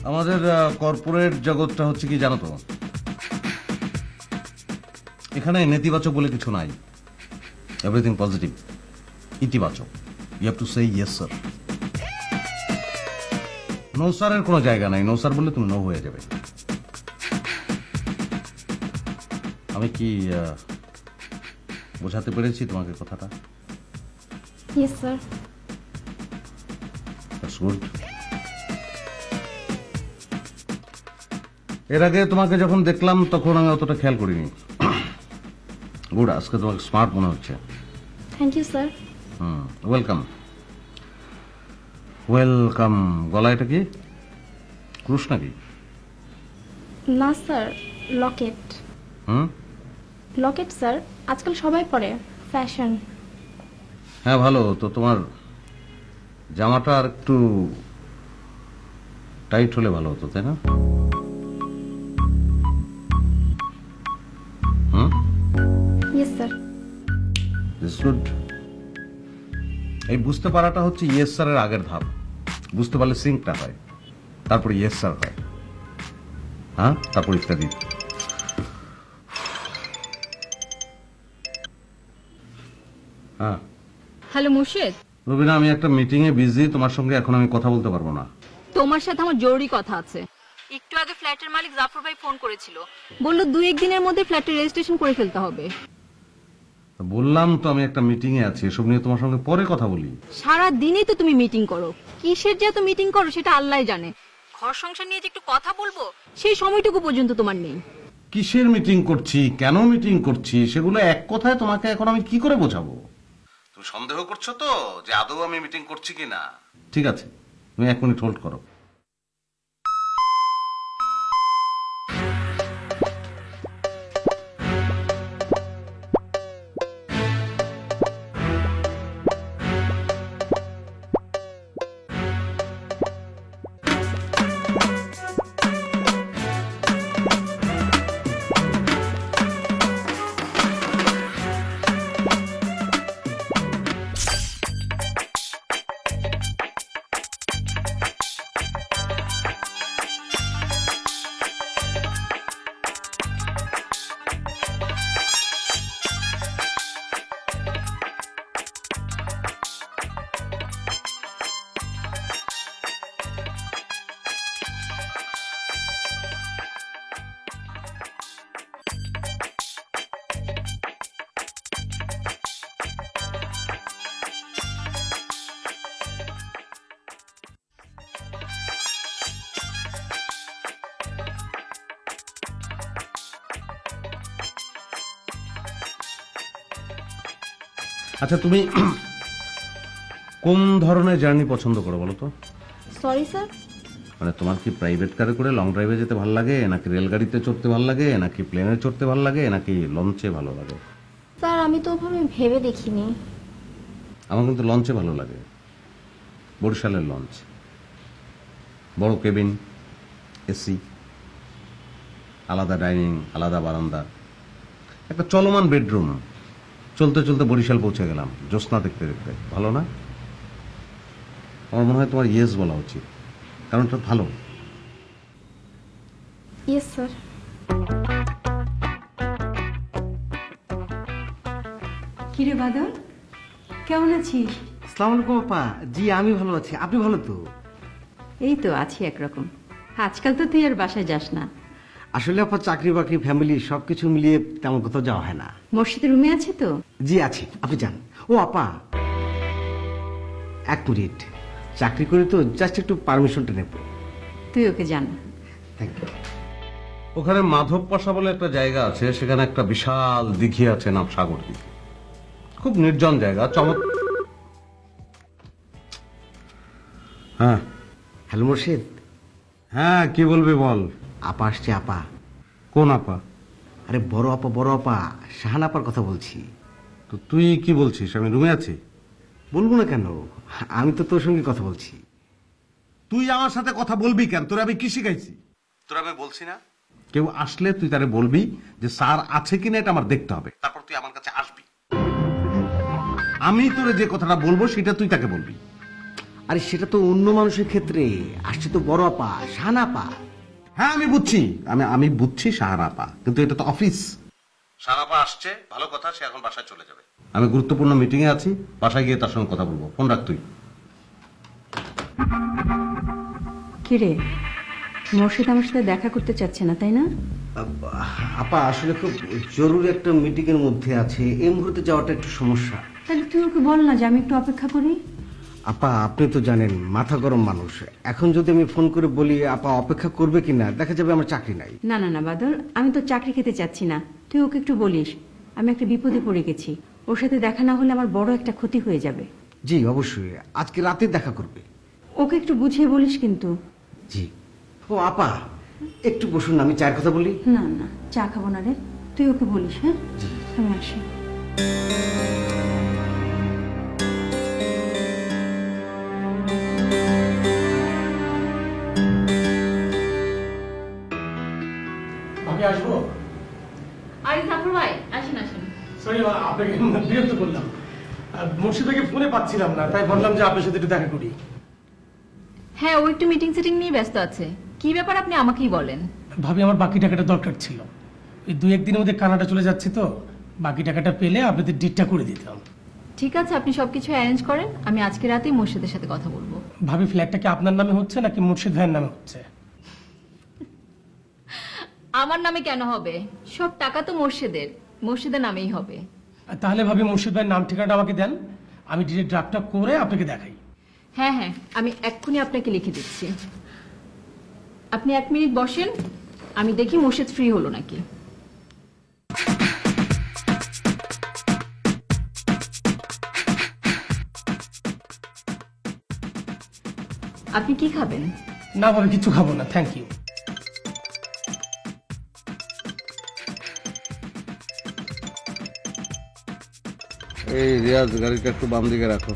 আমাদের কর্পোরেট জগৎটা হচ্ছে কি জানো তো, এখানে নেতিবাচক বলে কিছু নাই, এভরিথিং পজিটিভ, ইতিবাচক। You have to say yes sir. No স্যারের কোনো জায়গা নাই, নো স্যার বললে তুমি নো হয়ে যাবে। আমি কি বোঝাতে পেরেছি তোমাকে কথাটা? Yes sir. That's good. এর আগে তোমাকে যখন দেখলাম তখন আমি অতটা খেয়াল করিনি। গুড, আজকে তোমাকে স্মার্ট মনে হচ্ছে। Thank you sir. Welcome welcome. গলা এটা কি, ক্রুশ নাকি? না স্যার, লকেট। লকেট স্যার, আজকাল সবাই পরে, ফ্যাশন। হ্যাঁ ভালো তো। তোমার জামাটা আর একটু টাইট হলে ভালো হতো, তাই না? Yes sir. This good. এই বুঝতে পারাটা হচ্ছে ইয়েস স্যারের আগের ধাপ। বুঝতে পারলে সিঙ্কটা হয়, তারপরে ইয়েস স্যার হয়, হ্যাঁ, তারপর ইত্যাদি। হ্যাঁ হ্যালো মুর্শেদ। রবিনা, আমি একটা মিটিং এ বিজি, তোমার সঙ্গে এখন আমি কথা বলতে পারবো না। তোমার সাথে আমার জরুরি কথা আছে। একটু আগে ফ্ল্যাটের মালিক জাফর ভাই ফোন করেছিল, বলল 2-1 দিনের মধ্যে ফ্ল্যাটের রেজিস্ট্রেশন করে ফেলতে হবে। বললাম তো আমি একটা মিটিং এ আছি, এসব নিয়ে তোমার সঙ্গে পরে কথা বলি। সারা দিনই তো তুমি মিটিং করো, কিসের যে এত মিটিং করো সেটা আল্লাহই জানে। ঘর সংসার নিয়ে যে একটু কথা বলবো সেই সময়টুকু পর্যন্ত তোমার নেই। কিসের মিটিং করছি, কেন মিটিং করছি, সেগুলো এক কথায় তোমাকে এখন আমি কি করে বোঝাবো? তুমি সন্দেহ করছো তো যে আদৌ আমি মিটিং করছি কিনা? ঠিক আছে, তুমি 1 মিনিট হোল্ড করো। আচ্ছা, তুমি কোন ধরনের জার্নি পছন্দ করো বলো তো? Sorry sir. মানে তোমার কি প্রাইভেট কারে করে লং ড্রাইভে যেতে ভালো লাগে, নাকি রেলগাড়িতে চড়তে ভালো লাগে, নাকি প্লেনে চড়তে ভালো লাগে, নাকি লঞ্চে ভালো লাগে? স্যার আমি তো ওভাবে ভেবে দেখিনি। আমার কিন্তু লঞ্চে ভালো লাগে, বরিশালের লঞ্চ। বড় কেবিন, এসি, আলাদা ডাইনিং, আলাদা বারান্দা, একটা চলমান বেডরুম। চলতে চলতে বরিশাল পৌঁছে গেলাম, জ্যোৎস্না দেখতে দেখতে। ভালো না? আমার মনে হয় তোমার ইয়েস বলা উচিত, কারণ এটা ভালো। Yes sir. কিরে বাদল, কেমন আছিস? আসসালামু আলাইকুম আপা। জি আমি ভালো আছি, আপনি ভালো তো? এই তো আছি একরকম। আজকাল তো তুই আর বাসায় যাস না। আসলে আপা চাকরি বাকরি ফ্যামিলি সবকিছু মিলিয়ে তেমন কোথাও যাওয়া হয় না। মসজিদের রুমে আছে তো? জি আছে, আপনি যান। ও আপা, 1 মিনিট, চাকরি করে তো জাস্ট একটু পারমিশনটা নেব। তুই ওকে জানা। Thank you. ওখানে মাধব পাশা বলে একটা জায়গা আছে, সেখানে একটা বিশাল দিঘি আছে, নাম সাগর দিঘি। খুব নির্জন জায়গা, হ্যাঁ হ্যালো মুর্শিদ। হ্যাঁ, কি বলবি বল। আপা আসছে। আপা? কোন আপা? আরে বড় আপা, বড় আপা, শাহান আপার কথা বলছি। তো তুই কি বলছিস? আমি রুমে আছি। বলবো না কেন, আমি তো তোর সঙ্গে কথা বলছি। তুই আমার সাথে কথা বলবি কেন? তোর আমি কি শিখাইছি? তোর আমি বলছি না কেউ আসলে তুই তারে বলবি যে স্যার আছে কিনা এটা আমার দেখতে হবে, তারপর তুই আমার কাছে আসবি। আমি তোরে যে কথাটা বলবো সেটা তুই তাকে বলবি। আরে সেটা তো অন্য মানুষের ক্ষেত্রে, আসছে তো বড় আপা, শাহানা আপা। হ্যাঁ আমি বুঝছি, আমি বুঝছি সাহারাপা, কিন্তু এটা তো অফিস। সাহারাপা আসছে, ভালো কথা, সে এখন বাসায় চলে যাবে। আমি গুরুত্বপূর্ণ মিটিং এ আছি, বাসায় গিয়ে তার সঙ্গে কথা বলবো। ফোন রাখ তুই। কিরে, মোর্শেদ আমার সাথে দেখা করতে চাচ্ছে না, তাই না? আপা আসলে খুব জরুরি একটা মিটিং এর মধ্যে আছে, এই মুহূর্তে যাওয়াটা একটু সমস্যা। তাহলে তুই ওকে বল না যে আমি একটু অপেক্ষা করি। আপা আপনি তো জানেন মাথা গরম মানুষ, এখন যদি আমি ফোন করে বলি আপা অপেক্ষা করবে কিনা, দেখা যাবে আমার চাকরি নাই। না না না বাদল, আমি তো চাকরি খেতে চাচ্ছি না, তুই ওকে একটু বলিস আমি একটা বিপদে পড়ে গেছি, ওর সাথে দেখা না হলে আমার বড় একটা ক্ষতি হয়ে যাবে। জি অবশ্যই, আজকে রাতে দেখা করবে। ওকে একটু বুঝিয়ে বলিস কিন্তু। জি। ও আপা একটু বসুন, আমি চায়ের কথা বলি। না না, চা খাবো না রে, তুই ওকে বলিস। হ্যাঁ আমি আসি। আমি আসবো। আরে জাফর ভাই, আসেন আসেন। সরি আপনাকে বিরক্ত করলাম, মুর্শিদাকে ফোনে পাচ্ছিলাম না, তাই বললাম যে আপনার সাথে একটু দেখা করি। হ্যাঁ, ও একটু মিটিং সিটিং নিয়ে ব্যস্ত আছে। কি ব্যাপার আপনি আমাকেই বলেন। ভাবি আমার বাকি টাকাটা দরকার ছিল, এই 2-1 দিনের মধ্যে কানাডা চলে যাচ্ছি, তো বাকি টাকাটা পেলে আপনাদের ডিটটা করে দিতাম। ঠিক আছে, আপনি সবকিছু অ্যারেঞ্জ করেন, আমি আজকে রাতেই মোর্শেদের সাথে কথা বলবো। ভাবি ফ্ল্যাটটা কি আপনার নামে হচ্ছে নাকি মুর্শিদ ভাইয়ের নামে হচ্ছে? আমার নামে কেন হবে? সব টাকা তো মোর্শেদের নামেই হবে। তাহলে ভাবি মুর্শিদ ভাইয়ের নাম ঠিকানাটা আমাকে দেন, আমি ডিরেক্ট ড্রাফটটা করে আপনাকে দেখাই। হ্যাঁ হ্যাঁ, আমি এক্ষুনি আপনাকে লিখে দিচ্ছি। আপনি 1 মিনিট বসেন, আমি দেখি মোর্শেদ ফ্রি হলো নাকি। আপনি কি খাবেন? না ভাবি কিছু খাবো না, থ্যাংক ইউ। এই রিয়াজ, গাড়িটা একটু বাম দিকে রাখো।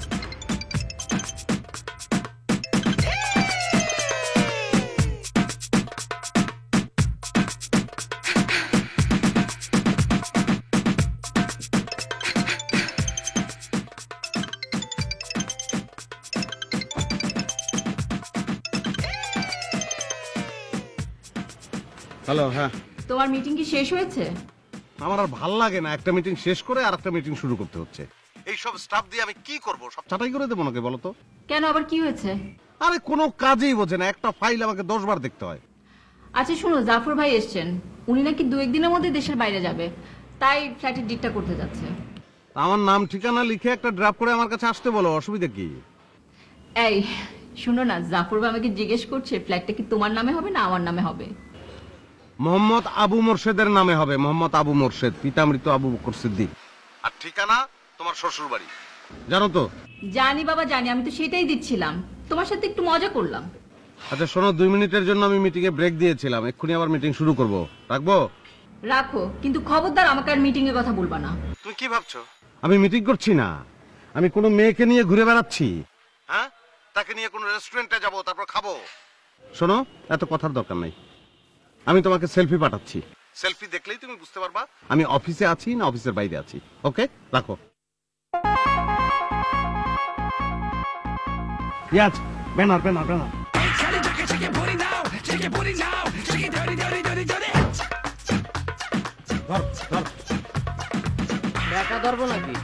হ্যালো। হ্যাঁ, তোমার মিটিং কি শেষ হয়েছে? আমার আর ভাল লাগে না, একটা মিটিং শেষ করে আর একটা মিটিং শুরু করতে হচ্ছে। এই সব স্টাফ দিয়ে আমি কি করব? সব ছাঁটাই করে দেবো নাকি বলো তো? কেন, আবার কি হয়েছে? আরে কোনো কাজেই বোঝে না, একটা ফাইল আমাকে 10 বার দেখতে হয়। আচ্ছা শুনো, জাফর ভাই এসছেন, উনি নাকি 2-1 দিনের মধ্যে দেশের বাইরে যাবে, তাই ফ্ল্যাটের ডিটটা করতে যাচ্ছে। আমার নাম ঠিকানা লিখে একটা ড্রাফট করে আমার কাছে আসতে বলো, অসুবিধা কি? এই শুনো না, জাফর ভাই আমাকে জিজ্ঞেস করছে ফ্ল্যাটটা কি তোমার নামে হবে না আমার নামে হবে। মোহাম্মদ আবু মোর্শেদের নামে হবে, মোহাম্মদ আবু মোর্শেদ, পিতামৃত আবু বকর সিদ্দিক। আর ঠিকানা তোমার শ্বশুর বাড়ি, জানো তো? জানি বাবা জানি, আমি তো সেটাই দিচ্ছিলাম, তোমার সাথে একটু মজা করলাম। আচ্ছা শোনো, 2 মিনিটের জন্য আমি মিটিং এ ব্রেক দিয়েছিলাম, এক্ষুনি আবার মিটিং শুরু করব, রাখবো? রাখো, কিন্তু খবরদার আমাকে আর মিটিং এর কথা বলবা না। তুমি কি ভাবছো আমি মিটিং করছি না? আমি কোনো মেয়েকে নিয়ে ঘুরে বেড়াচ্ছি? হ্যাঁ, তাকে নিয়ে কোনো রেস্টুরেন্টে যাব, তারপর খাবো? শোনো, এত কথার দরকার নাই, আমি তোমাকে সেলফি পাঠাচ্ছি, সেলফি দেখলেই তুমি বুঝতে পারবা আমি অফিসে আছি না অফিসের বাইরে আছি। ওকে, রাখো। Iaz, banner banner banner. ধর ধর, টাকা ধরবো নাকি?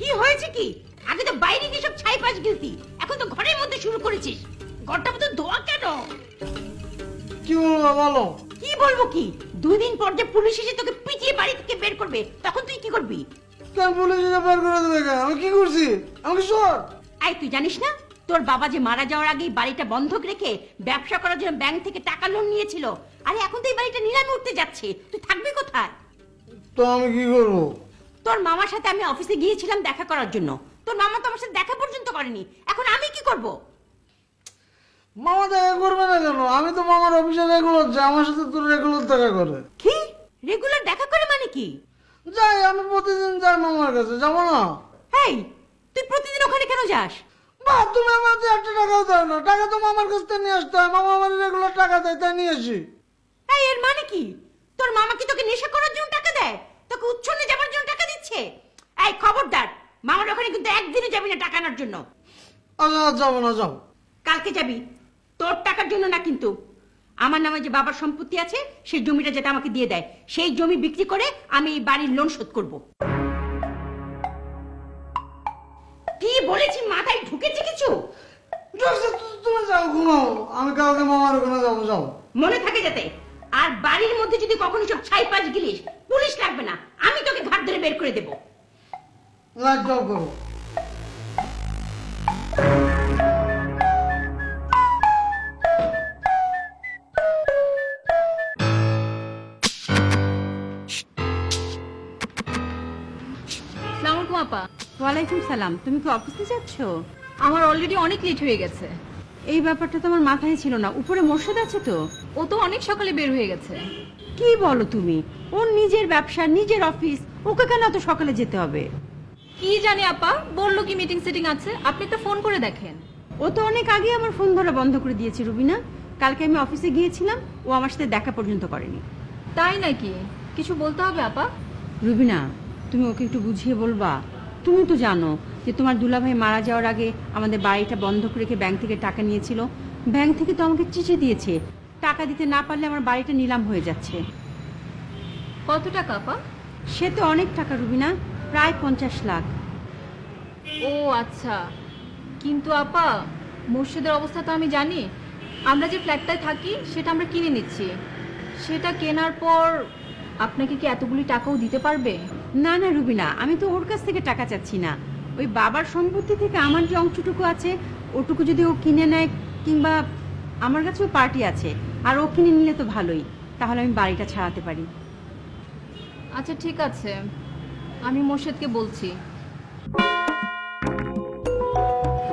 কি হয়েছে কি? আগে তো বাইরে গিয়ে সব ছাই পাশ গেলতি, এখন তো ঘরের মধ্যে শুরু করেছিস। ঘরটা কি বলবো বলো? কি বলবো কি? 2 দিন পর যে পুলিশ এসে তোকে পিটিয়ে বাড়ি থেকে বের করবে, তখন তুই কি করবি? কেন পুলিশ এসে বের করে দেবে কেন? আমি কি করছি? আমাকে সর। এই তুই জানিস না তোর বাবা যে মারা যাওয়ার আগেই বাড়িটা বন্ধক রেখে ব্যবসা করার জন্য ব্যাংক থেকে টাকা লোন নিয়েছিল? আরে এখন তো এই বাড়িটা নিলামে উঠতে যাচ্ছে, তুই থাকবি কোথায়? তো আমি কি করবো? তোর মামার সাথে আমি অফিসে গিয়েছিলাম দেখা করার জন্য, তোর মামা তো আমার সাথে দেখা পর্যন্ত করেনি, এখন আমি কি করব? মামা দেখা করবে না কেন? আমি তো মামার অফিসে রেগুলার যাই, আমার সাথে তোর রেগুলার দেখা করে। কি রেগুলার দেখা করে মানে কি? যাই, আমি প্রতিদিন যাই মামার কাছে, যাবো না? এই তুই প্রতিদিন ওখানে কেন যাস? বা তুমি আমার 1 টাকাও দাও না, টাকা তো মামার কাছ থেকে নিয়ে আসতে হয়, মামা আমার রেগুলার টাকা দেয়, তাই নিয়ে আসি। এই এর মানে কি? তোর মামা কি তোকে নেশা করার জন্য টাকা দেয়, তোকে উচ্ছন্নে যাবার জন্য টাকা দিচ্ছে? এই খবরদার, মামার ওখানে কিন্তু একদিনে যাবি না টাকা আনার জন্য। আচ্ছা যাবো না, যাও। কালকে যাবি, তোর টাকার জন্য না কিন্তু। আমার নামে যে বাবার সম্পত্তি আছে সেই জমিটা যেটা আমাকে দিয়ে দেয়, সেই জমি বিক্রি করে আমি এই বাড়ির লোন শোধ করব। কি বলেছি মাথায় ঢুকেছে কিছু? তুমি যাও, ঘুমাও, আমি কালকে মামার ওখানে যাবো, যাও। মনে থাকে যাতে। আর বাড়ির মধ্যে যদি কখনো সব ছাইপাশ গিলিস, পুলিশ লাগবে না, আমি তোকে ঘাট ধরে বের করে দেবো। লাইট জব করো। আসসালামু আলাইকুম আপা। ওয়ালাইকুম সালাম। তুমি কি অফিসে যাচ্ছ? আমার অলরেডি অনেক লেট হয়ে গেছে। এই ব্যাপারটা তো আমার মাথায় ছিল না। উপরে মোর্শেদ আছে তো? ও তো অনেক সকালে বের হয়ে গেছে। কি বলো তুমি? ওর নিজের ব্যবসা, নিজের অফিস, ওকে কেন এত সকালে যেতে হবে? কি জানি আপা, বললো কি মিটিং সেটিং আছে, আপনি একটা ফোন করে দেখেন। ও তো অনেক আগে আমার ফোন ধরা বন্ধ করে দিয়েছে রুবিনা। কালকে আমি অফিসে গিয়েছিলাম, ও আমার সাথে দেখা পর্যন্ত করেনি। তাই নাকি? কিছু বলতে হবে আপা? রুবিনা, তুমি ওকে একটু বুঝিয়ে বলবা? তুমি তো জানো যে তোমার দুলাভাই মারা যাওয়ার আগে আমাদের বাড়িটা বন্ধক রেখে ব্যাংক থেকে টাকা নিয়েছিল। ব্যাংক থেকে তো আমাকে চিঠি দিয়েছে, টাকা দিতে না পারলে আমার বাড়িটা নিলাম হয়ে যাচ্ছে। কত টাকা আপা? সে তো অনেক টাকা রুবিনা, প্রায় 50 লাখ। ও আচ্ছা, কিন্তু আপা মুর্শিদের অবস্থা তো আমি জানি। আমরা যে ফ্ল্যাটটায় থাকি সেটা আমরা কিনে নিচ্ছি, সেটা কেনার পর আপনাকে কি এতগুলি টাকাও দিতে পারবে? না না রুবিনা, আমি তো ওর কাছ থেকে টাকা চাচ্ছি না। ওই বাবার সম্পত্তি থেকে আমার যে অংশটুকু আছে ওটুকু যদি ও কিনে নেয়, কিংবা আমার কাছেও পার্টি আছে আর ও কিনে নিলে তো ভালোই, তাহলে আমি বাড়িটা ছাড়াতে পারি। আচ্ছা ঠিক আছে, আমি মোর্শেদকে বলছি।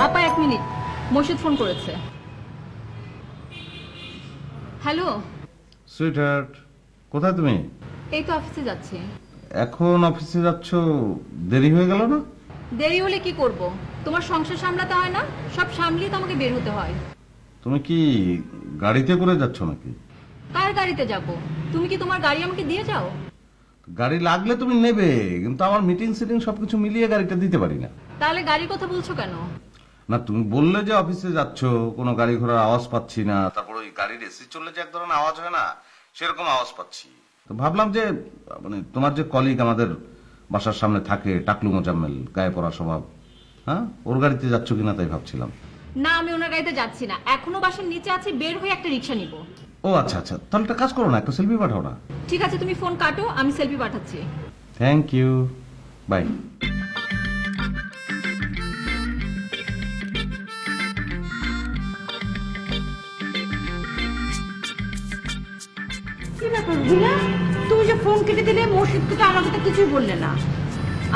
আপা 1 মিনিট, মোর্শেদ ফোন করেছে। হ্যালো সুইটহার্ট, কোথায় তুমি? এই তো অফিসে যাচ্ছি। এখন অফিসে যাচ্ছ? দেরি হয়ে গেল না? দেরি হলে কি করব? তোমার সংসার সামলাতে হয় না? সব সামলিয়ে তো আমাকে বের হতে হয়। তুমি কি গাড়িতে করে যাচ্ছ নাকি? কার গাড়িতে যাব? তুমি কি তোমার গাড়ি আমাকে দিয়ে যাও? গাড়ি লাগলে তুমি নেবে, কিন্তু আমার মিটিং সিটিং সবকিছু মিলিয়ে গাড়িটা দিতে পারি না। তাহলে গাড়ির কথা বলছো কেন? না, তুমি বললে যে অফিসে যাচ্ছ, কোনো গাড়ি ঘোড়ার আওয়াজ পাচ্ছি না, তারপর ওই গাড়ির এসি চললে যে এক ধরনের আওয়াজ হয় না, সেরকম আওয়াজ পাচ্ছি। তো ভাবলাম যে মানে তোমার যে কলিগ আমাদের বাসার সামনে থাকে, টাকলু মোজাম্মেল, গায়ে পড়া স্বভাব, হ্যাঁ, ওর গাড়িতে যাচ্ছ কিনা তাই ভাবছিলাম। না, আমি ওনার গাড়িতে যাচ্ছি না, এখনো বাসার নিচে আছে, বের হয়ে একটা রিক্সা নিব। ও আচ্ছা আচ্ছা, তাহলে একটা কাজ করো না, একটা সেলফি পাঠাও না। ঠিক আছে, তুমি ফোন কাটো, আমি সেলফি পাঠাচ্ছি। Thank you, bye. কি ব্যাপার রুবিনা, তুমি যে ফোন কেটে দিলে, মোর্শেদকে তো আমাকে তো কিছুই বললে না।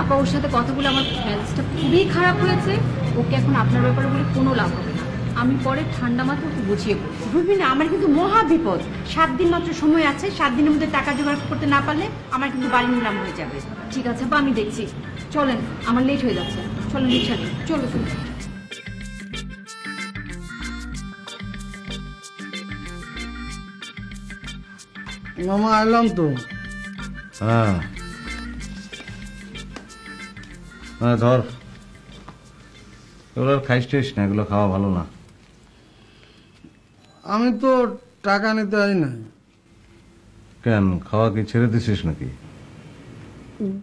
আপা ওর সাথে কথা বলে আমার মেজাজটা খুবই খারাপ হয়েছে। ওকে এখন আপনার ব্যাপারে বলে কোনো লাভ হবে না, আমি পরে ঠান্ডা মাথায় ওকে বুঝিয়ে বলবো। রুবিনা, আমার কিন্তু মহা বিপদ। 7 দিন মাত্র সময় আছে, 7 দিনের মধ্যে টাকা জোগাড় করতে না পারলে আমার কিন্তু বাড়ি নিলাম হয়ে যাবে। ঠিক আছে আপা, আমি দেখছি। চলেন, আমার লেট হয়ে যাচ্ছে, চলেন রিক্সা নিই। চলো তুমি। মামা এলাম তো। হ্যাঁ, ধর, এগুলো খাইস টেস না, এগুলো খাওয়া ভালো না। আমি তো টাকা নিতে আই না। কেন, খাওয়া কি ছেড়ে দিছিস নাকি?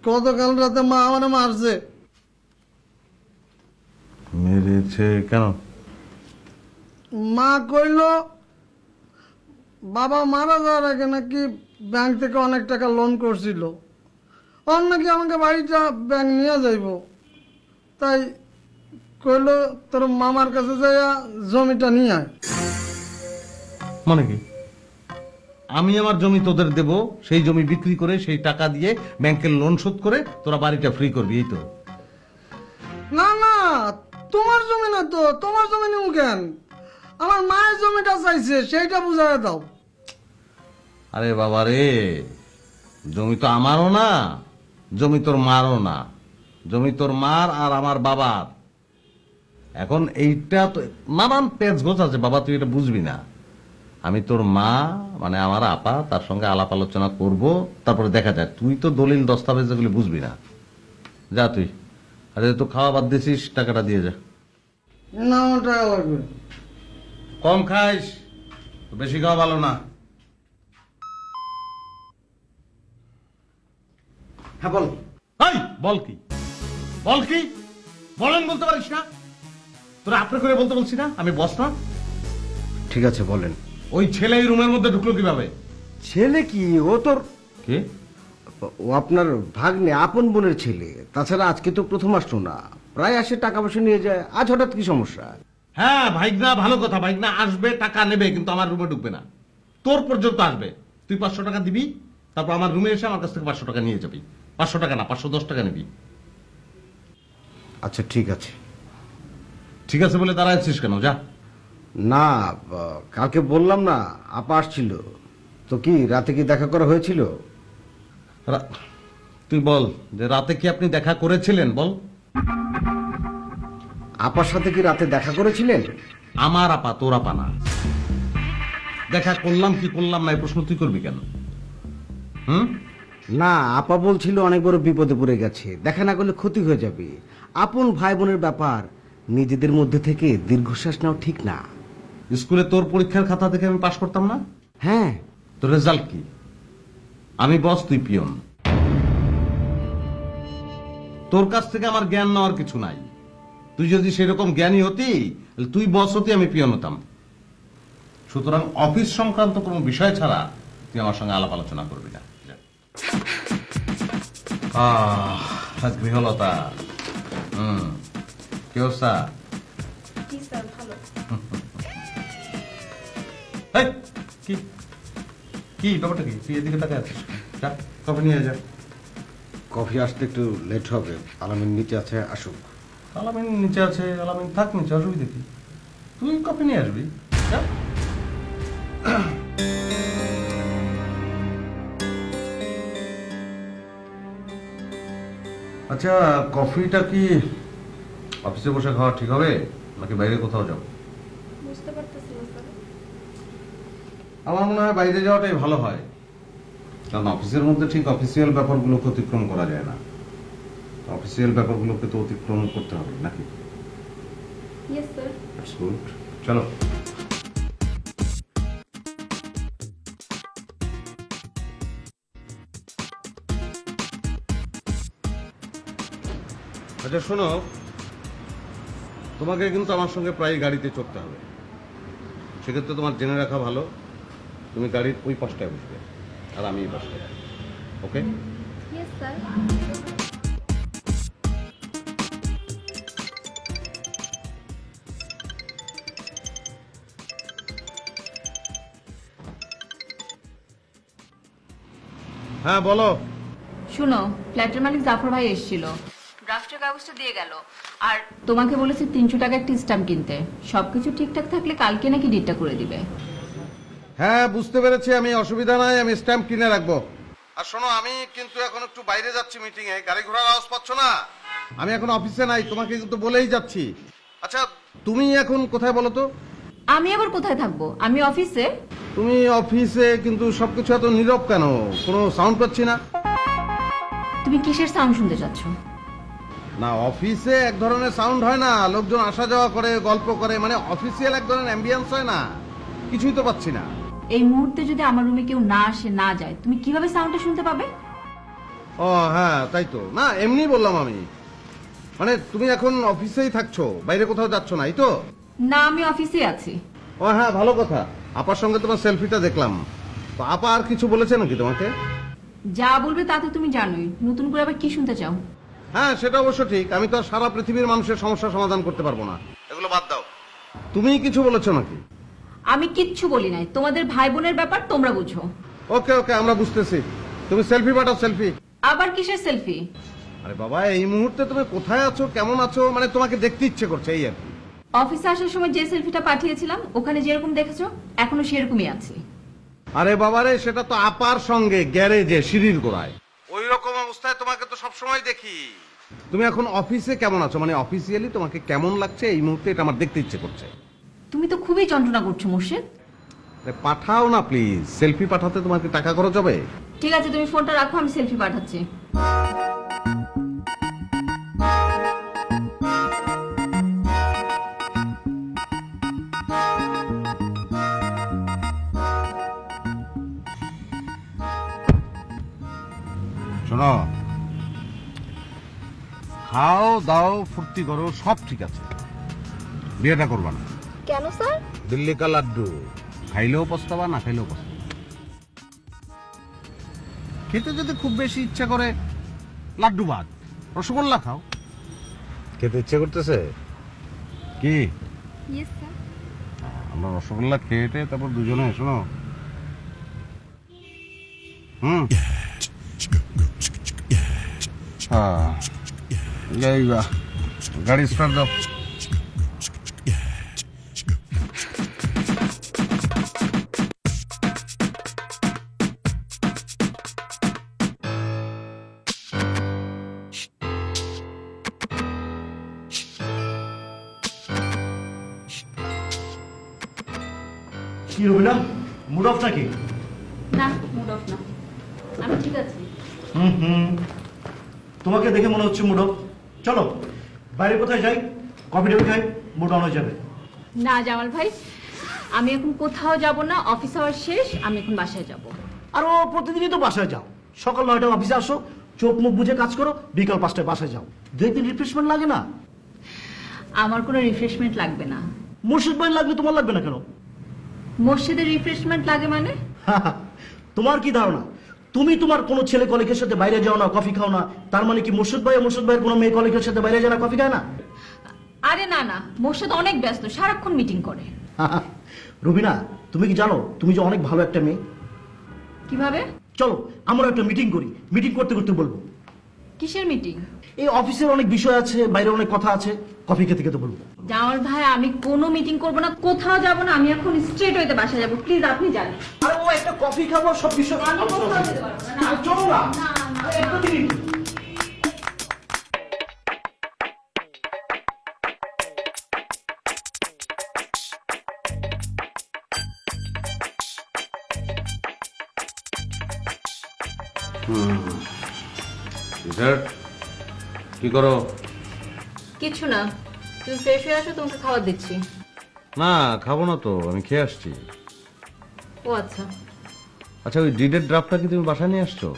গতকাল রাতে মা আমারে মারছে। মেরেছে কেন? মা কইল বাবা মারা যাওয়ার আগে নাকি ব্যাংক থেকে অনেক টাকা লোন করছিল, ওর নাকি আমাকে বাড়িটা ব্যাংক নিয়ে যাইব, তাই কইল তোর মামার কাছে যাইয়া জমিটা নিয়ে আয়। মানে কি আমি আমার জমি তোদের দেব, সেই জমি বিক্রি করে সেই টাকা দিয়ে ব্যাংকের লোন শোধ করে তোরা বাড়িটা ফ্রি করবি, এই তো? না না, তোমার জমি না তো, তোমার জমি নিউ কেন? আমার মায়ের জমিটা চাইছে, সেইটা বুঝাই দাও। আরে বাবা রে, জমি তো আমারও না, জমি তোর মারও না, জমি তোর মার আর আমার বাবার। এখন এইটা তো নানান পেঁচ গোছ আছে বাবা, তুই এটা বুঝবি না। আমি তোর মা মানে আমার আপা, তার সঙ্গে আলাপ আলোচনা করব, তারপরে দেখা যায়। তুই তো দলিল দস্তাবেজ এগুলি বুঝবি না, যা তুই। আরে তো খাওয়া বাদ দিছিস, টাকাটা দিয়ে যা। না, আমার টাকা লাগবে। কম খাইস, বেশি খাওয়া ভালো না। হ্যাঁ বল। বল কি, বল কি, বলেন বলতে পারিস না? তোরা আপনি করে বলতে বলছি না, আমি বস না? ঠিক আছে বলেন। ওই ছেলে এই রুমের মধ্যে ঢুকলো কিভাবে? ছেলে কি, ও তোর কি? ও আপনার ভাগ্নে, আপন বোনের ছেলে। তাছাড়া আজকে তো প্রথম আসলো না, প্রায় আসে, টাকা পয়সা নিয়ে যায়। আজ হঠাৎ কি সমস্যা? হ্যাঁ ভাইগনা, ভালো কথা, ভাইগনা আসবে, টাকা নেবে, কিন্তু আমার রুমে ঢুকবে না। তোর পর্যন্ত আসবে, তুই 500 টাকা দিবি, তারপর আমার রুমে এসে আমার কাছ থেকে 500 টাকা নিয়ে যাবি। 500 টাকা না, 510 টাকা নিবি। আচ্ছা ঠিক আছে। ঠিক আছে বলে দাঁড়াচ্ছিস কেন? যা। না, কালকে বললাম না আপা আসছিল, তো কি রাতে কি দেখা করা হয়েছিল? তুই বল যে রাতে কি আপনি দেখা করেছিলেন, বল। আপার সাথে কি রাতে দেখা করেছিলেন? আমার আপা, তোর আপা না। দেখা করলাম কি করলাম না এই প্রশ্ন তুই করবি কেন? না, আপা বলছিল অনেক বড় বিপদে পড়ে গেছে, দেখা না করলে ক্ষতি হয়ে যাবে। আপন ভাই বোনের ব্যাপার, নিজেদের মধ্যে থেকে দীর্ঘশ্বাস নেওয়া ঠিক না। স্কুলে তোর পরীক্ষার খাতা থেকে আমি পাশ করতাম না? হ্যাঁ। তোর রেজাল্ট কি? আমি বস, তুই পিয়ন। তোর কাছ থেকে আমার জ্ঞান নেওয়ার কিছু নাই। তুই যদি সেরকম জ্ঞানী হতি, তুই বস হতি, আমি পিয়ন হতাম। সুতরাং অফিস সংক্রান্ত কোনো বিষয় ছাড়া তুই আমার সঙ্গে আলাপ আলোচনা করবি না। গৃহলতা, কি অবস্থা? জি স্যার, ভালো। কি কি ব্যাপারটা কি? তুই এদিকে তাকায় আছিস, যা কফি নিয়ে যা। কফি আসতে একটু লেট হবে, আলামিন নিচে আছে, আসুক। আলামিন নিচে আছে, আলামিন থাক নিচে, অসুবিধা কি? তুই কফি নিয়ে আসবি, যা। আচ্ছা, কফিটা কি অফিসে বসে খাওয়া ঠিক হবে নাকি বাইরে কোথাও যাবো? বুঝতে পারতেছি না স্যার। আমার মনে হয় বাইরে যাওয়াটাই ভালো হয়, কারণ অফিসের মধ্যে ঠিক অফিসিয়াল ব্যাপারগুলোকে অতিক্রম করা যায় না। অফিসিয়াল ব্যাপারগুলোকে তো অতিক্রম করতে হবে নাকি? Yes sir. দ্যাটস গুড, চলো। আচ্ছা শোনো, তোমাকে কিন্তু আমার সঙ্গে প্রায় গাড়িতে চড়তে হবে। সেক্ষেত্রে তোমার জেনে রাখা ভালো, তুমি গাড়ির ওই পাশটায় বসবে আর আমি এই পাশটায়। ওকে? Yes sir. হ্যাঁ বলো। শুনো, ফ্ল্যাটের মালিক জাফর ভাই এসেছিল, ড্রাফটের কাগজটা দিয়ে গেল, আর তোমাকে বলেছে 300 টাকা একটা স্ট্যাম্প কিনতে। সবকিছু ঠিকঠাক থাকলে কালকে নাকি ডিটটা করে দিবে। হ্যাঁ বুঝতে পেরেছি, আমি অসুবিধা নাই, আমি স্ট্যাম্প কিনে রাখবো। আর শোনো, আমি কিন্তু এখন একটু বাইরে যাচ্ছি মিটিং এ, গাড়ি ঘোড়ার আওয়াজ পাচ্ছ না? আমি এখন অফিসে নাই, তোমাকে কিন্তু বলেই যাচ্ছি। আচ্ছা তুমি এখন কোথায় বলো তো? আমি আবার কোথায় থাকবো? আমি অফিসে। তুমি অফিসে, কিন্তু সবকিছু এত নীরব কেন? কোনো সাউন্ড পাচ্ছি না। তুমি কিসের সাউন্ড শুনতে চাচ্ছ? না, অফিসে এক ধরনের সাউন্ড হয় না, লোকজন আসা যাওয়া করে, গল্প করে, মানে অফিসিয়াল এক ধরনের অ্যাম্বিয়েন্স হয় না, কিছুই তো পাচ্ছি না। এই মুহূর্তে যদি আমার রুমে কেউ না আসে, না যায়, তুমি কিভাবে সাউন্ডটা শুনতে পাবে? ও হ্যাঁ তাই তো, না এমনি বললাম আমি, মানে তুমি এখন অফিসেই থাকছো, বাইরে কোথাও যাচ্ছ না, এই তো? না, আমি অফিসে আছি। ও হ্যাঁ ভালো কথা, আপার সঙ্গে তোমার সেলফিটা দেখলাম, তো আপা আর কিছু বলেছে নাকি তোমাকে? যা বলবে তা তো তুমি জানোই, নতুন করে আবার কি শুনতে চাও? হ্যাঁ, সেটা অবশ্য ঠিক। আমি তো আর সারা পৃথিবীর মানুষের সমস্যা সমাধান করতে পারবো না, এগুলো বাদ দাও। তুমি কিছু বলেছো নাকি? আমি কিচ্ছু বলি নাই, তোমাদের ভাই বোনের ব্যাপার তোমরা বুঝো। ওকে ওকে, আমরা বুঝতেছি। তুমি সেলফি পাঠাও, সেলফি। আবার কিসের সেলফি? আরে বাবা, এই মুহূর্তে তুমি কোথায় আছো, কেমন আছো, মানে তোমাকে দেখতে ইচ্ছে করছে, এই আর কি। অফিসে আসার সময় যে সেলফিটা পাঠিয়েছিলাম ওখানে যেরকম দেখেছো এখনো সেরকমই আছি। আরে বাবারে, সেটা তো আপার সঙ্গে গ্যারেজে সিঁড়ির গোড়ায়, ওই রকম অবস্থায় তোমাকে তো সবসময় দেখি। তুমি এখন অফিসে কেমন আছো, মানে অফিসিয়ালি তোমাকে কেমন লাগছে এই মুহূর্তে, এটা আমার দেখতে ইচ্ছে করছে। তুমি তো খুবই যন্ত্রণা করছো মোর্শেদ। পাঠাও না প্লিজ, সেলফি পাঠাতে তোমাকে টাকা খরচ হবে। ঠিক আছে, তুমি ফোনটা রাখো, আমি সেলফি পাঠাচ্ছি। শোনো, খাও দাও ফুর্তি করো, সব ঠিক আছে, বিয়েটা করবা না। কেন স্যার? দিল্লি কা লাড্ডু খাইলেও পস্তাবা, না খাইলেও পস্তাবা। খেতে যদি খুব বেশি ইচ্ছা করে লাড্ডু বাদ, রসগোল্লা খাও। খেতে ইচ্ছে করতেছে কি? Yes sir. আমরা রসগোল্লা খেয়েটে তারপর দুজনে, শোনো, গাড়ি স্টার্ট দাও। কি রবিনা, মুড অফ নাকি? না, মুড অফ না, আমি ঠিক আছি। তোমাকে দেখে মনে হচ্ছে মুড অফ। চলো বাইরে কোথায় যাই, কফি টফি খাই, মুড অন হয়ে যাবে। না জামাল ভাই, আমি এখন কোথাও যাব না, অফিস আওয়ার শেষ, আমি এখন বাসায় যাব। আর ও প্রতিদিনই তো বাসায় যাও, সকাল 9টায় অফিসে আসো, চোখ মুখ বুঝে কাজ করো, বিকাল 5টায় বাসায় যাও। 2 দিন রিফ্রেশমেন্ট লাগে না? আমার কোনো রিফ্রেশমেন্ট লাগবে না। মুর্শিদ ভাই লাগবে, তোমার লাগবে না কেন? মসজিদের রিফ্রেশমেন্ট লাগে মানে? তোমার কি ধারণা, তুমি তোমার কোনো ছেলে কলিগের সাথে বাইরে যাও না, কফি খাও না, তার মানে কি মুর্শিদ ভাইয়ের কোনো মেয়ে কলিগের সাথে বাইরে যায় না, কফি খায় না? আরে না না, মোর্শেদ অনেক ব্যস্ত, সারাক্ষণ মিটিং করে। রুবিনা, তুমি কি জানো তুমি যে অনেক ভালো একটা মেয়ে? কিভাবে? চলো আমরা একটা মিটিং করি, মিটিং করতে করতে বলবো। কিসের মিটিং? এই অফিসের অনেক বিষয় আছে, বাইরে অনেক কথা আছে, কফি খেতে খেতে বলবো। জামাল ভাই, আমি কোনো মিটিং করব না, কোথাও যাব না, আমি এখন স্ট্রেট হইতে বাসায় যাব, প্লিজ আপনি যান। আরে ও একটা কফি খাবো, সব বিষয় আমি কোথাও যেতে পারবো না। চলো না, না, না, একটা মিনিট। কি করো? কিছু না, তুমি ফ্রেশ হয়ে আসো, তোমাকে খাবার দিচ্ছি। না খাবো না তো, আমি খেয়ে আসছি। ও আচ্ছা। আচ্ছা, ওই ডিডের ড্রাফটটা কি তুমি বাসায় নিয়ে আসছো?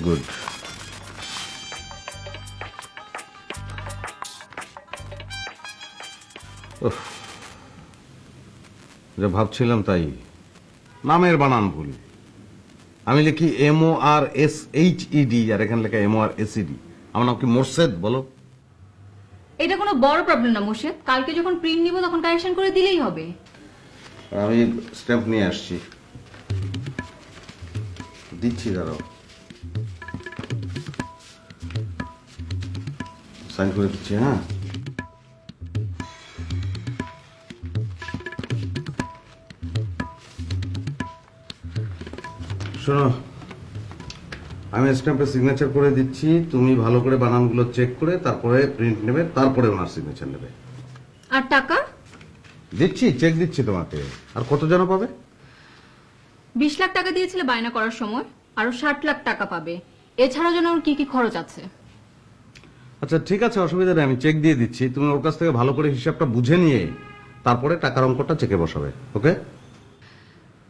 গুড। যা ভাবছিলাম তাই, নামের বানান ভুল। আমি লিখি MORSHED আর এখানে লেখা MORSED। আমার নাম কি মোর্শেদ বলো? এটা কোনো বড় প্রবলেম না মোর্শেদ, কালকে যখন প্রিন্ট নিব তখন কারেকশন করে দিলেই হবে। আমি স্ট্যাম্প নিয়ে আসছি, দিচ্ছি, দাঁড়াও, সাইন করে দিচ্ছি। হ্যাঁ, শোনো, আমি স্ট্যাম্পে সিগনেচার করে দিচ্ছি, তুমি ভালো করে বানানগুলো চেক করে তারপরে প্রিন্ট নেবে, তারপরে ওনার সিগনেচার নেবে। আর টাকা? দিচ্ছি, চেক দিচ্ছি তোমাকে। আর কত যেন পাবে? 20 লাখ টাকা দিয়েছিলে বায়না করার সময়, আরো 60 লাখ টাকা পাবে। এছাড়া যেন ওর কি কি খরচ আছে। আচ্ছা ঠিক আছে, অসুবিধা নেই, আমি চেক দিয়ে দিচ্ছি। তুমি ওর কাছ থেকে ভালো করে হিসাবটা বুঝে নিয়ে তারপরে টাকার অঙ্কটা চেকে বসাবে। ওকে?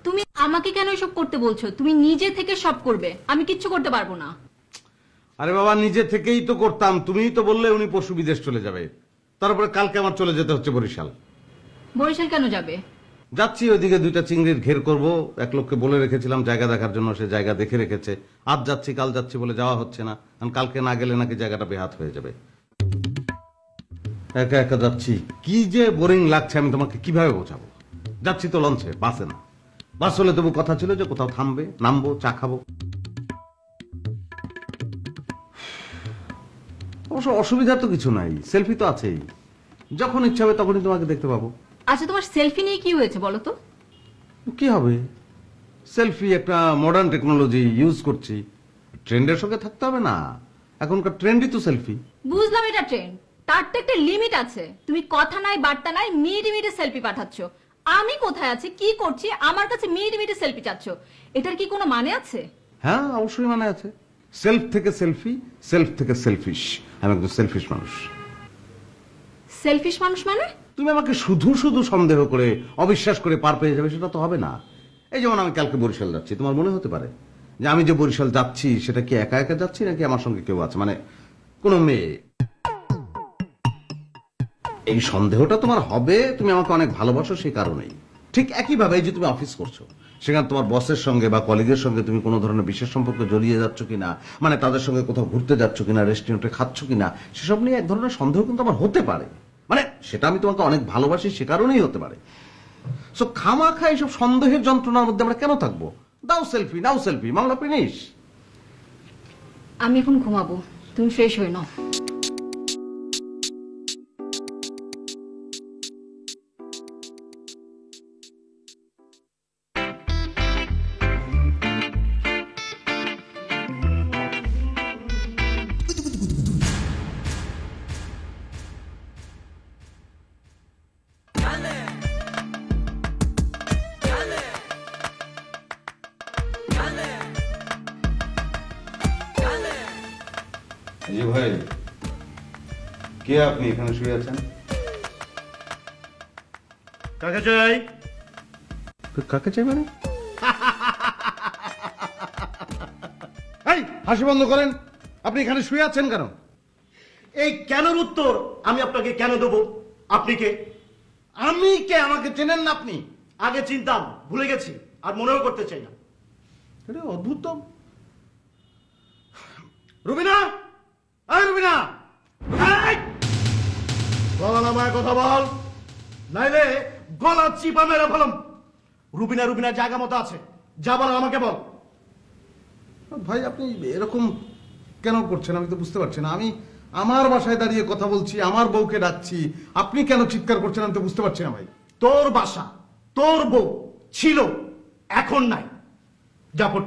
তুমি আমাকে কেন এসব করতে বলছো? তুমি নিজে থেকে সব করবে, আমি কিচ্ছু করতে পারবো না। আরে বাবা, নিজে থেকেই তো করতাম, তুমিই তো বললে উনি পরশু বিদেশ চলে যাবে। তারপরে কালকে আমার চলে যেতে হচ্ছে বরিশাল। বরিশাল কেন যাবে? যাচ্ছি ওইদিকে 2টা চিংড়ির ঘের করব। এক লোককে বলে রেখেছিলাম জায়গা দেখার জন্য, সে জায়গা দেখে রেখেছে। আজ যাচ্ছি কাল যাচ্ছি বলে যাওয়া হচ্ছে না, কারণ কালকে না গেলে নাকি জায়গাটা বেহাত হয়ে যাবে। একা একা যাচ্ছি, কি যে বোরিং লাগছে আমি তোমাকে কিভাবে বোঝাবো। যাচ্ছি তো লঞ্চে, বাসে না। বাস হলে তবু কথা ছিল যে কোথাও থামবে, নামবো, চা খাবো। অবশ্য অসুবিধা তো কিছু নাই, সেলফি তো আছেই। যখন ইচ্ছা হবে তখনই তোমাকে দেখতে পাবো। আচ্ছা, তোমার সেলফি নিয়ে কি হয়েছে বলো তো? কি হবে, সেলফি একটা মডার্ন টেকনোলজি ইউজ করছি, ট্রেন্ডের সঙ্গে থাকতে হবে না। এখনকার ট্রেন্ডই তো সেলফি। বুঝলাম এটা ট্রেন্ড, তার তো একটা লিমিট আছে। তুমি কথা নাই বার্তা নাই মিনিটে সেলফি পাঠাচ্ছ। আমি কোথায় আছি কি করছি আমার কাছে মিনিটে সেলফি চাচ্ছ, এটার কি কোনো মানে আছে? হ্যাঁ অবশ্যই মানে আছে। সেলফ থেকে সেলফি, সেলফ থেকে সেলফিশ। আমি একজন সেলফিশ মানুষ। সেলফিশ মানুষ মানে? তুমি আমাকে শুধু শুধু সন্দেহ করে অবিশ্বাস করে পার পেয়ে যাবে, সেটা তো হবে না। এই যেমন আমি কালকে বরিশাল যাচ্ছি, তোমার মনে হতে পারে যে আমি যে বরিশাল যাচ্ছি সেটা কি একা একা যাচ্ছি নাকি আমার সঙ্গে কেউ আছে, মানে কোনো মেয়ে। এই সন্দেহটা তোমার হবে, তুমি আমাকে অনেক ভালোবাসো সেই কারণেই। ঠিক একইভাবে এই যে তুমি অফিস করছো, সেখানে তোমার বসের সঙ্গে বা কলিগের সঙ্গে তুমি কোনো ধরনের বিশেষ সম্পর্কে জড়িয়ে যাচ্ছ কিনা, মানে তাদের সঙ্গে কোথাও ঘুরতে যাচ্ছ কিনা, রেস্টুরেন্টে খাচ্ছ কিনা, সেসব নিয়ে এক ধরনের সন্দেহ কিন্তু আমার হতে পারে। মানে সেটা আমি তোমাকে অনেক ভালোবাসি সে কারণেই হতে পারে। সো খামাখা এইসব সন্দেহের যন্ত্রণার মধ্যে আমরা কেন থাকবো? দাও সেলফি, নাও সেলফি, মামলা ফিনিশ। আমি এখন ঘুমাবো, তুমি ফ্রেশ হয়ে নাও। জি ভাই, কে আপনি এখানে শুয়ে আছেন? কাকে চাই? কাকে চাই মানে? এই হাসি বন্ধ করেন। আপনি এখানে শুয়ে আছেন কেন? এই কেনর উত্তর আমি আপনাকে কেন দেবো? আপনি কে? আমি কে? আমাকে চেনেন না আপনি? আগে চিনতাম, ভুলে গেছি, আর মনেও করতে চাই না। এটা অদ্ভুত তো। রুবিনা, এই রুবিনা, গলা নামায় কথা বল, নাইলে গলা চিপা মেরে ফেলম। রুবিনা রুবিনার জায়গা মতো আছে, যা বলার আমাকে বল। ভাই আপনি এরকম কেন করছেন আমি তো বুঝতে পারছি না। আমি আমার বাসায় দাঁড়িয়ে কথা বলছি, আমার বউকে ডাকছি, আপনি কেন চিৎকার করছেন আমি তো বুঝতে পারছি না ভাই। তোর বাসা, তোর বউ ছিল, এখন নাই। যা ফট।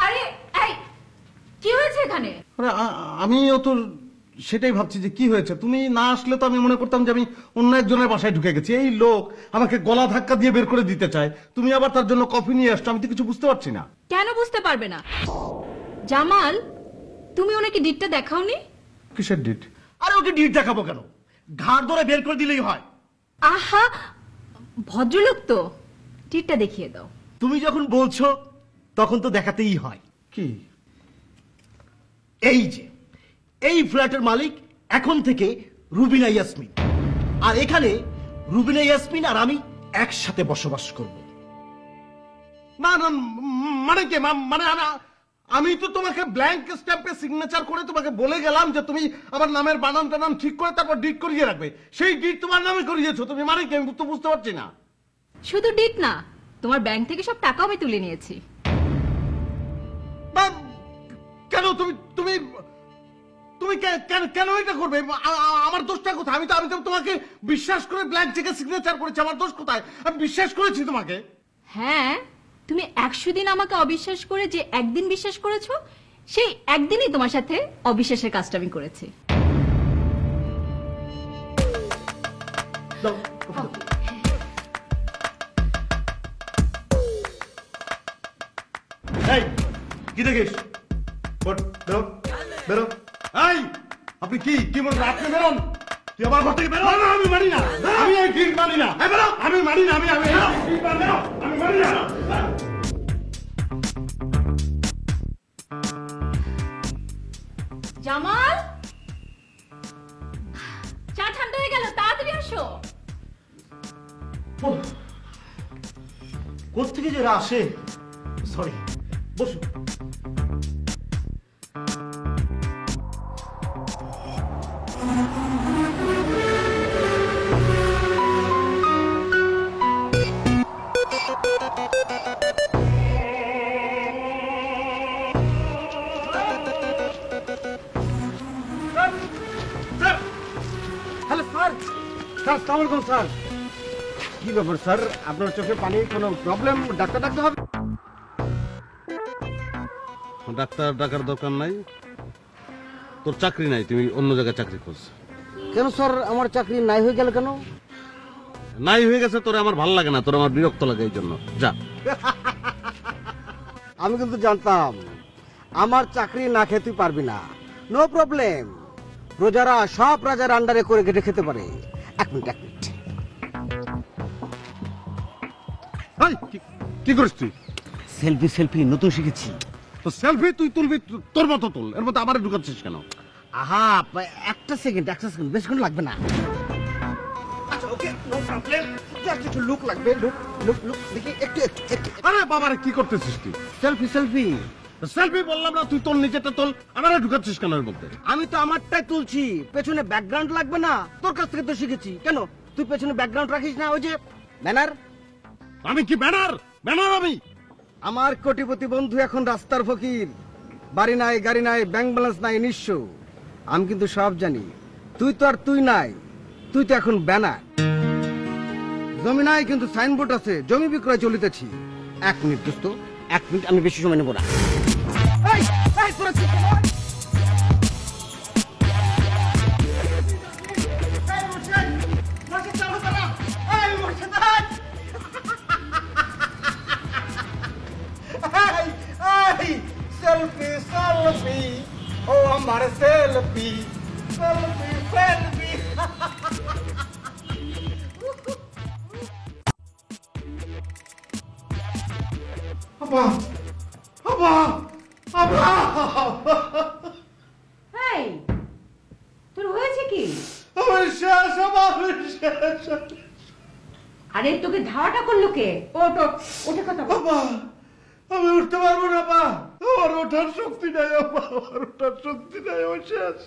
আরে এই কি হয়েছে এখানে? আমিও তো সেটাই ভাবছি যে কি হয়েছে। তুমি না আসলে তো আমি মনে করতাম যে আমি অন্য একজনের বাসায় ঢুকে গেছি। এই লোক আমাকে গলা ধাক্কা দিয়ে বের করে দিতে চায়, তুমি আবার তার জন্য কফি নিয়ে আসছো। আমি তো কিছু বুঝতে পারছি না। কেন বুঝতে পারবে না? জামাল, তুমি ওনাকে ডিটটা দেখাওনি? কিসের ডিট? আরে ওকে ডিট দেখাবো কেন? ঘাড় ধরে বের করে দিলেই হয়। আহা, ভদ্রলোক তো, ডিটটা দেখিয়ে দাও। তুমি যখন বলছো তখন তো দেখাতেই হয়। কি? এই যে এই ফ্ল্যাটের মালিক এখন থেকে রুবিনা ইয়াসমিন, আর এখানে রুবিনা ইয়াসমিন আর আমি একসাথে বসবাস করব। না না, মানে কে? মানে আমি তো তোমাকে ব্ল্যাঙ্ক স্ট্যাম্পে সিগনেচার করে তোমাকে বলে গেলাম যে তুমি আমার নামের বানান টানান ঠিক করে তারপর ডিট করিয়ে রাখবে। সেই ডিট তোমার নামে করিয়েছো তুমি, মানে কি? আমি তো বুঝতে পারছি না। শুধু ডিট না, তোমার ব্যাংক থেকে সব টাকাও আমি তুলে নিয়েছি। কেন তুমি তুমি তুমি কেন এটা করবে? আমার দোষটা কোথায়? আমি তো তোমাকে বিশ্বাস করে ব্ল্যাঙ্ক চেকে সিগনেচার করেছি, আমার দোষ কোথায়? আমি বিশ্বাস করেছি তোমাকে। হ্যাঁ, তুমি 100 দিন আমাকে অবিশ্বাস করে যে একদিন বিশ্বাস করেছো, সেই একদিনই তোমার সাথে অবিশ্বাসের কাজটা আমি করেছি। এই কি দেখিস? বেরো বেরো। এই আপনি কি কি বলছেন? আপনি বেরোন। তুই আমার ঘর থেকে বেরো। না আমি মানি না, আমি এই ডিট মানি না। আমি মানি না, আমি মানি না। জামাল, বসো। কোত্থেকে যে এরা আসে, সরি, বসো। হ্যালো স্যার, স্যার আসসালামু আলাইকুম স্যার। কি ব্যাপার স্যার, আপনার চোখে পানি কোনো প্রবলেম? ডাক্তার ডাকতে হবে? ডাক্তার ডাকার দরকার নাই, তোর চাকরি নাই, তুমি অন্য জায়গায় চাকরি খোঁজ। কেন স্যার, আমার চাকরি নাই হয়ে গেল কেন? নাই হয়ে গেছে, তোর আমার ভালো লাগে না, তোর আমার বিরক্ত লাগে, এই জন্য যা। আমি কিন্তু জানতাম আমার চাকরি না খেয়ে তুই পারবি না। নো প্রবলেম, প্রজারা সব রাজার আন্ডারে করে কেটে খেতে পারে। এক মিনিট এক মিনিট। কি করিস তুই? সেলফি সেলফি নতুন শিখেছি। তো সেলফি তুই তুলবি, তোর মতো তুল, এর মধ্যে আমার ঢুকাচ্ছিস কেন? আহা, একটা সেকেন্ড বেশিক্ষণ লাগবে না। আচ্ছা ওকে, নো প্রবলেম। জাস্ট একটু লুক লাগবে, লুক লুক লুক দেখি একটু একটু একটু। আরে বাবা রে, কি করতেছিস তুই? সেলফি সেলফি সেলফি বললাম না, তুই তোর নিজেরটা তোল, আমার ঢুকাচ্ছিস কেন এর মধ্যে? আমি তো আমারটাই তুলছি, পেছনে ব্যাকগ্রাউন্ড লাগবে না? তোর কাছ থেকে তো শিখেছি। কেন তুই পেছনে ব্যাকগ্রাউন্ড রাখিস না? ওই যে ব্যানার। আমি কি ব্যানার? ব্যানার আমি? আমার কোটিপতি বন্ধু এখন রাস্তার ফকির, বাড়ি নাই, গাড়ি নাই, ব্যাংক ব্যালেন্স নাই, নিঃস্ব। আমি কিন্তু সব জানি। তুই তো আর তুই নাই, তুই তো এখন ব্যানার। জমি নাই কিন্তু সাইনবোর্ড আছে, জমি বিক্রয় চলিতেছি। এক মিনিট দোস্ত, এক মিনিট, আমি বেশি সময় নেব না। এই, এই, তোরা চুপ কর। सेल्फी सेल्फी ओ हमारे सेल्फी सेल्फी सेल्फी। अब्बा अब्बा अब्बा, এই তোর হয়েছে কি? আমার শেষ, আমার শেষ। আরে তোকে ধাওয়াটা করলো কে? ওঠ ওঠ, ওঠে কথা বল। বাবা, আমি উঠতে পারবো না বা, আমার ওঠার শক্তি নাই। আমার ওঠার শক্তি নাই, আমার শেষ।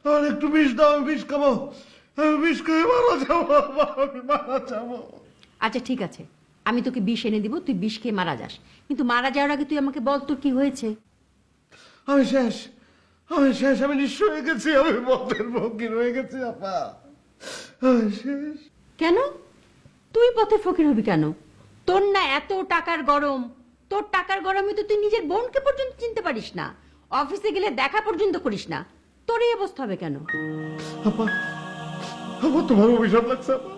আমার একটু বিষ দাও, আমি বিষ খাবো। আমি বিষ খেয়ে মারা যাবো, আমি মারা যাবো। আচ্ছা ঠিক আছে, আমি তোকে বিষ এনে দিব, তুই বিষ খেয়ে মারা যাস। কিন্তু মারা যাওয়ার আগে তুই আমাকে বল তোর কি হয়েছে। আমি শেষ, আমি শেষ, আমি নিঃস্ব হয়ে গেছি, আমি পথের ফকির হয়ে গেছি আপা, আমি শেষ। কেন তুই পথের ফকির হবি কেন? তোর না এত টাকার গরম, তোর টাকার গরমে তো তুই নিজের বোনকে পর্যন্ত চিনতে পারিস না, অফিসে গেলে দেখা পর্যন্ত করিস না। তোর এই অবস্থা হবে কেন? আপা, আমার তোমার অভিশাপ লাগছে আপা।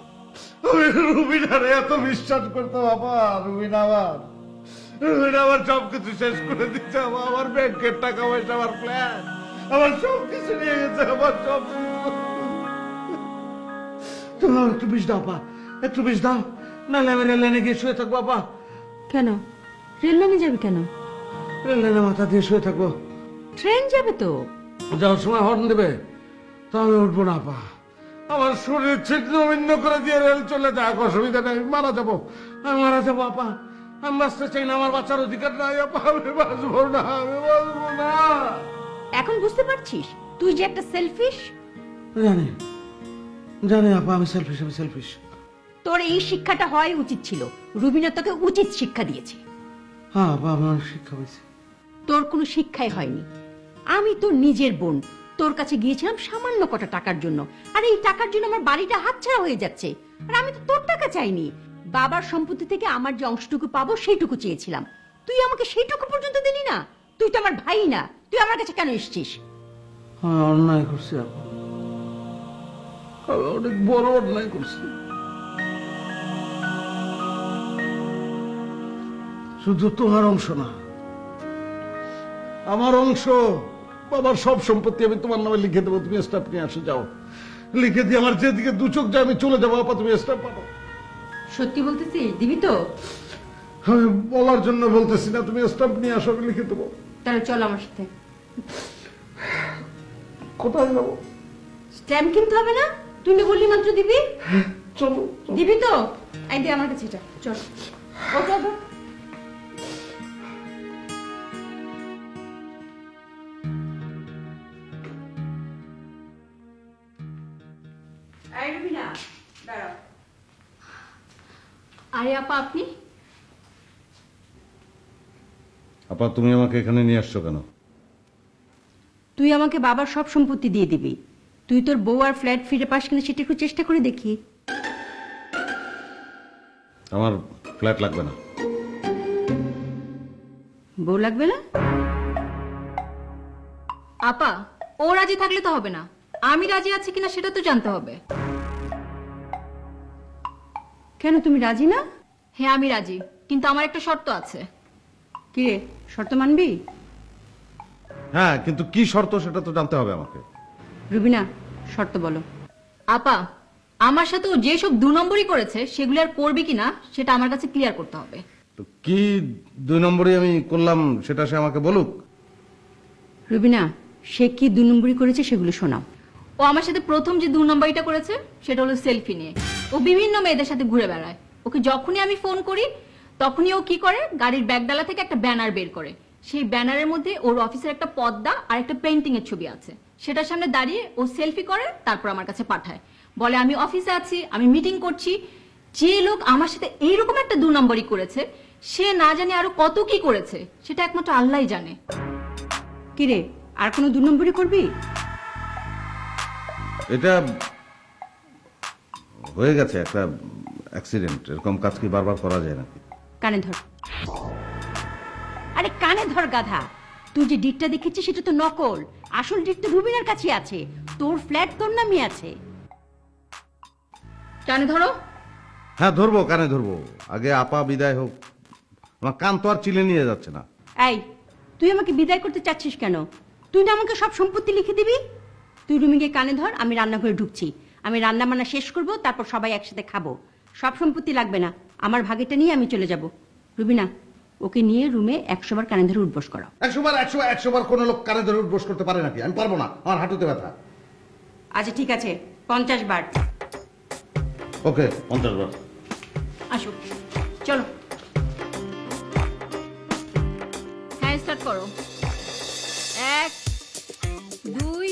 আমি রুবিনারে এত বিশ্বাস করতাম আপা, রুবিনা আমার সবকিছু শেষ করে দিচ্ছে। আমার ব্যাংকের টাকা পয়সা, আমার ফ্ল্যাট, আমার সবকিছু নিয়ে গেছে, আমার সব। তোমার একটু বিষ দাও আপা, একটু বিষ দাও, নাহলে আমি রেল লাইনে গিয়ে শুয়ে থাকবো আপা। কেন রেল লাইনে যাবি কেন? রেল লাইনে মাথা দিয়ে শুয়ে থাকবো। ট্রেন যাবে তো, যাওয়ার সময় হর্ন দেবে, তো আমি উঠবো না আপা। আমার শরীর ছিন্ন ভিন্ন করে দিয়ে রেল চলে যাক, অসুবিধা নেই, আমি মারা যাবো, আমি মারা যাবো আপা। আমি বাঁচতে চাই না, আমার বাঁচার অধিকার নাই আপা, আমি বাঁচবো না, আমি বাঁচবো না। এখন বুঝতে পারছিস তুই যে একটা সেলফিশ? জানি জানি আপা, আমি সেলফিশ, আমি সেলফিশ। তোর এই শিক্ষাটা হয় উচিত ছিল, রুবিনা তোকে উচিত শিক্ষা দিয়েছে। হ্যাঁ আপা, আমার শিক্ষা হয়েছে। তোর কোনো শিক্ষাই হয়নি। আমি তোর নিজের বোন, তোর কাছে গিয়েছিলাম সামান্য কটা টাকার জন্য, আর এই টাকার জন্য আমার বাড়িটা হাতছাড়া হয়ে যাচ্ছে। আর আমি তো তোর টাকা চাইনি, বাবার সম্পত্তি থেকে আমার যে অংশটুকু পাবো সেইটুকু চেয়েছিলাম। তুই আমাকে সেইটুকু পর্যন্ত দিলি না। তুই তো আমার ভাই না, তুই আমার কাছে কেন এসেছিস? আমি অন্যায় করছি আপা, আমি অনেক বড় অন্যায় করছি। শুধু তোমার অংশ না, আমার অংশ, বাবার সব সম্পত্তি আমি তোমার নামে লিখে দেবো। তুমি স্টাফ নিয়ে আসে যাও, লিখে দিয়ে আমার যেদিকে দু চোখ যায় আমি চলে যাবো আপা, তুমি স্টাফ পাবো। সত্যি বলতেছিস? দিবি তো? আমি বলার জন্য বলতেছি না, তুমি স্টাম্প নিয়ে আসো, আমি লিখে দেবো। তাহলে চল আমার সাথে। কোথায় যাবো? স্ট্যাম্প কিনতে হবে না, তুমি বললি মাত্র দিবি? চলো দিবি তো? এই দে আমার কাছে এটা, চল। ওঠো, ওঠো। এই রুবিনা, দাঁড়াও। আরে আপা আপনি? আপা তুমি আমাকে এখানে নিয়ে আসছো কেন? তুই আমাকে বাবার সব সম্পত্তি দিয়ে দিবি। তুই তোর বউ আর ফ্ল্যাট ফিরে পাস কিনা সেটা একটু চেষ্টা করে দেখি। আমার ফ্ল্যাট লাগবে না। বউ লাগবে না? আপা ও রাজি থাকলে তো হবে না, আমি রাজি আছি কিনা সেটা তো জানতে হবে। কেন তুমি রাজি না? হ্যাঁ আমি রাজি, কিন্তু আমার একটা শর্ত আছে। কি রে, শর্ত মানবি? হ্যাঁ, কিন্তু কি শর্ত সেটা তো জানতে হবে আমাকে। রুবিনা, শর্ত বলো। আপা আমার সাথে ও যেসব 2 নম্বরই করেছে সেগুলি আর করবে কিনা সেটা আমার কাছে ক্লিয়ার করতে হবে। তো কি 2 নম্বরই আমি করলাম সেটা সে আমাকে বলুক। রুবিনা, সে কি 2 নম্বরই করেছে সেগুলো শোনাও। ও আমার সাথে প্রথম যে 2 নম্বরটা করেছে সেটা হলো সেলফি নিয়ে। ও বিভিন্ন মেয়েদের সাথে ঘুরে বেড়ায়। ওকে যখনই আমি ফোন করি তখনই ও কি করে, গাড়ির ব্যাগডালা থেকে একটা ব্যানার বের করে। সেই ব্যানারের মধ্যে ওর অফিসের একটা পর্দা আর একটা পেইন্টিং এর ছবি আছে। সেটার সামনে দাঁড়িয়ে ও সেলফি করে, তারপর আমার কাছে পাঠায়, বলে আমি অফিসে আছি, আমি মিটিং করছি। যে লোক আমার সাথে এইরকম একটা 2 নম্বরই করেছে সে না জানে আরো কত কি করেছে সেটা একমাত্র আল্লাহই জানে। কি রে, আর কোনো 2 নম্বরই করবি? এটা হয়ে গেছে একটা অ্যাক্সিডেন্ট, এরকম কাজ কি বারবার করা যায় নাকি? কানে ধর। আরে কানে ধর গাধা। তুই যে ডিটটা দেখেছিস সেটা তো নকল, আসল ডিট তো রুবিনার কাছে আছে। তোর ফ্ল্যাট তোর নামই আছে। কানে ধরো। হ্যাঁ ধরবো, কানে ধরবো। আগে আপা বিদায় হোক, আমার কান তো আর চিলে নিয়ে যাচ্ছে না। এই, তুই আমাকে বিদায় করতে চাচ্ছিস কেন? তুই না আমাকে সব সম্পত্তি লিখে দিবি? তুই রুমে গিয়ে কানে ধর, আমি রান্নাঘরে ঢুকছি। আমি রান্না বান্না শেষ করব, তারপর সবাই একসাথে খাবো। সব সম্পত্তি লাগবে না, আমার ভাগেটা নিয়ে আমি চলে যাব। রুবিনা, ওকে নিয়ে রুমে 100 বার কানে ধরে উঠবস করাও। 100 বার কোনো লোক কানে ধরে উঠবস করতে পারে নাকি? আমি পারবো না, আমার হাঁটুতে ব্যথা। আচ্ছা ঠিক আছে, 50 বার। ওকে, 50 বার। আসো চলো। হ্যাঁ স্টার্ট করো। 1 2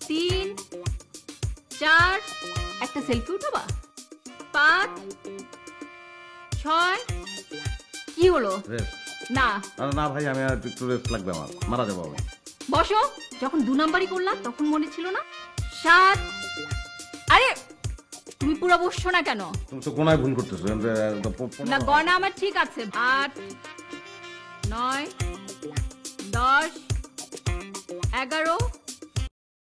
3 4 একটা সেলফি উঠাবা। 5 6 কি হলো? না আরে না ভাই, আমি আর একটু রেস্ট লাগবে, আমার মারা যাবো আমি। বসো। যখন 2 নাম্বারই করলাম তখন মনে ছিল না? 7 আরে তুমি পুরো বসছো না কেন? তুমি তো কোনায় ভুল করতেছো। না গণা আমার ঠিক আছে। 8 9 10 11